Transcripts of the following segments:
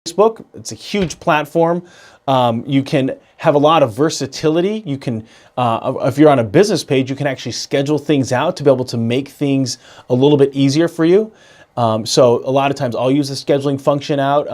Facebook. It's a huge platform. You can have a lot of versatility. You can, if you're on a business page, you can actually schedule things out to be able to make things a little bit easier for you. So a lot of times I'll use the scheduling function out,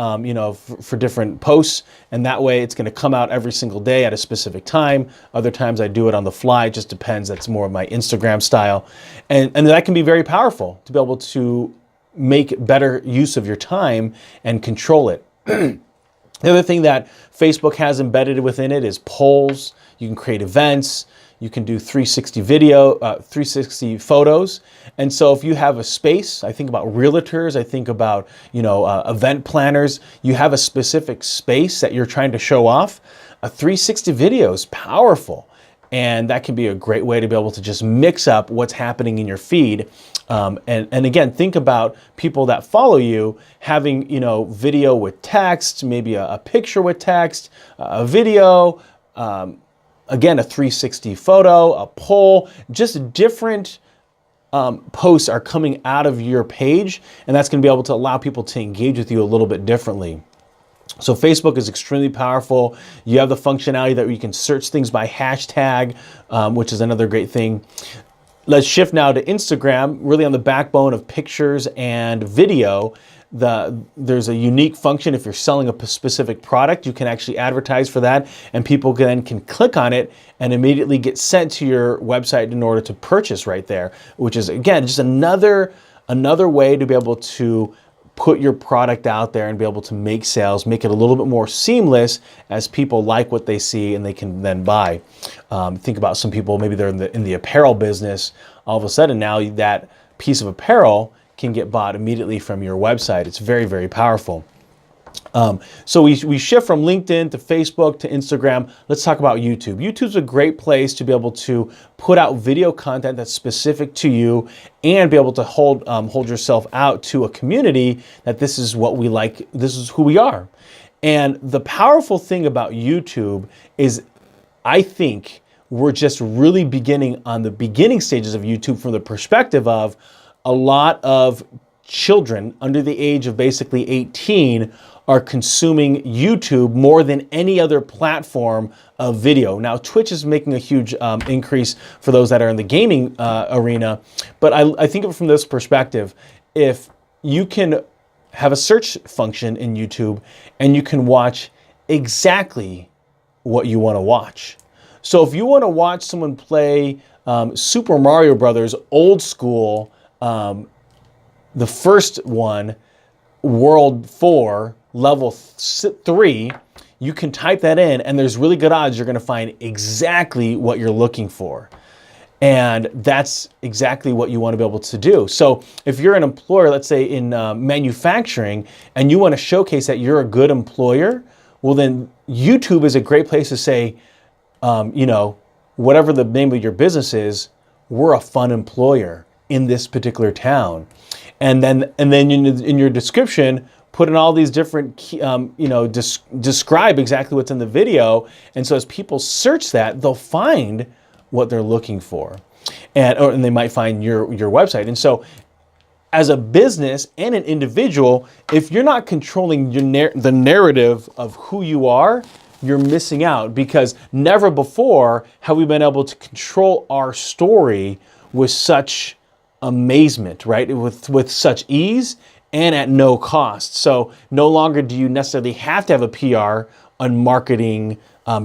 for different posts, and that way it's going to come out every single day at a specific time. Other times I do it on the fly. It just depends. That's more of my Instagram style, and that can be very powerful to be able to make better use of your time and control it. The other thing that Facebook has embedded within it is polls. You can create events. You can do 360 video, 360 photos. And so if you have a space, I think about realtors, I think about, event planners, you have a specific space that you're trying to show off, a 360 video is powerful. And that can be a great way to be able to just mix up what's happening in your feed. And again, think about people that follow you having, video with text, maybe a picture with text, a video, again, a 360 photo, a poll, just different posts are coming out of your page. And that's going to be able to allow people to engage with you a little bit differently. So Facebook is extremely powerful. You have the functionality that you can search things by hashtag, which is another great thing. Let's shift now to Instagram, really on the backbone of pictures and video. There's a unique function. If you're selling a specific product, you can actually advertise for that, and people then can click on it and immediately get sent to your website in order to purchase right there, which is, again, just another way to be able to put your product out there and be able to make sales, make it a little bit more seamless as people like what they see and they can then buy. Think about some people, maybe they're in the apparel business. All of a sudden now that piece of apparel can get bought immediately from your website. It's very, very powerful. So we shift from LinkedIn to Facebook to Instagram. Let's talk about YouTube. YouTube's a great place to be able to put out video content that's specific to you and be able to hold yourself out to a community that this is what we like, this is who we are. And the powerful thing about YouTube is, I think we're just really beginning on the beginning stages of YouTube from the perspective of a lot of children under the age of basically 18 are consuming YouTube more than any other platform of video. Now, Twitch is making a huge increase for those that are in the gaming arena, but I think of it from this perspective. If you can have a search function in YouTube and you can watch exactly what you want to watch. So if you want to watch someone play Super Mario Brothers old school, the first one, World 4, Level 3, you can type that in and there's really good odds you're going to find exactly what you're looking for. And that's exactly what you want to be able to do. So if you're an employer, let's say in manufacturing, and you want to showcase that you're a good employer, well then YouTube is a great place to say, whatever the name of your business is, we're a fun employer in this particular town. And then in your description, put in all these different, describe exactly what's in the video. And so as people search that, they'll find what they're looking for, and they might find your website. And so as a business and an individual, if you're not controlling the narrative of who you are, you're missing out, because never before have we been able to control our story with such amazement, right? With such ease and at no cost. So no longer do you necessarily have to have a PR and marketing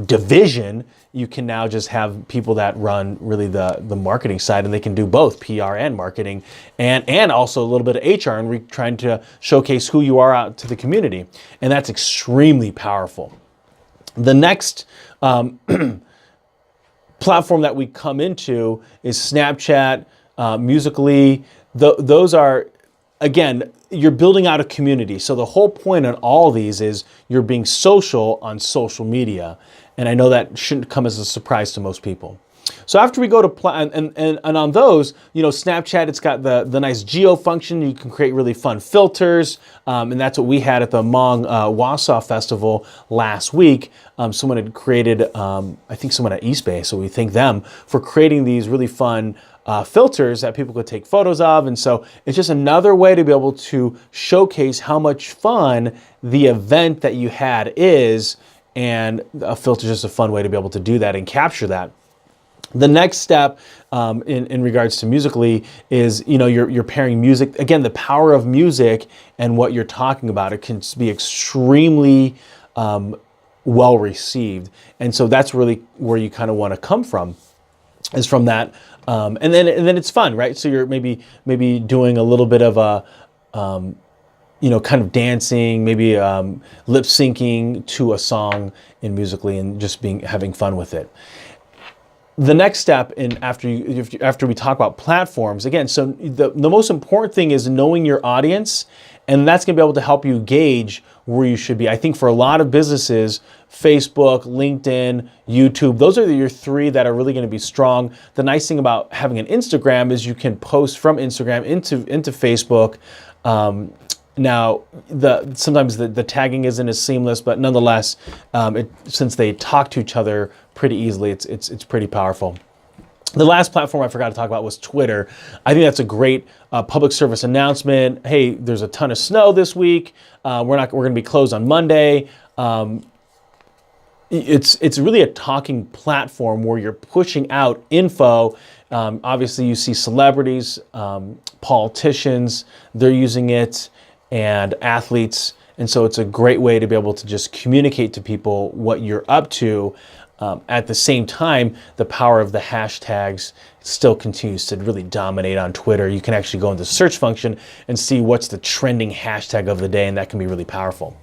division. You can now just have people that run really the marketing side, and they can do both PR and marketing, and also a little bit of HR, and trying to showcase who you are out to the community. And that's extremely powerful. The next platform that we come into is Snapchat, Musical.ly. Those are, again, you're building out a community. So the whole point on all these is you're being social on social media. And I know that shouldn't come as a surprise to most people. So after we go to, and on those, Snapchat, it's got the nice geo function. You can create really fun filters. And that's what we had at the Hmong Wausau Festival last week. Someone had created, I think someone at East Bay, so we thank them for creating these really fun filters that people could take photos of. And so it's just another way to be able to showcase how much fun the event that you had is. And a filter is just a fun way to be able to do that and capture that. The next step in regards to Musical.ly is, you're pairing music. Again, the power of music and what you're talking about, it can be extremely well received. And so that's really where you kind of want to come from, is from that. And then it's fun, right? So you're maybe doing a little bit of a, kind of dancing, maybe lip syncing to a song in Musical.ly and just having fun with it. The next step after we talk about platforms, again, so the most important thing is knowing your audience, and that's going to be able to help you gauge where you should be. I think for a lot of businesses, Facebook, LinkedIn, YouTube, those are your three that are really going to be strong. The nice thing about having an Instagram is you can post from Instagram into Facebook. Now, sometimes the tagging isn't as seamless, but nonetheless, since they talk to each other pretty easily, it's pretty powerful. The last platform I forgot to talk about was Twitter. I think that's a great public service announcement. Hey, there's a ton of snow this week. We're going to be closed on Monday. It's really a talking platform where you're pushing out info. Obviously, you see celebrities, politicians, they're using it, and athletes. And so it's a great way to be able to just communicate to people what you're up to. At the same time, the power of the hashtags still continues to really dominate on Twitter. You can actually go into the search function and see what's the trending hashtag of the day, and that can be really powerful.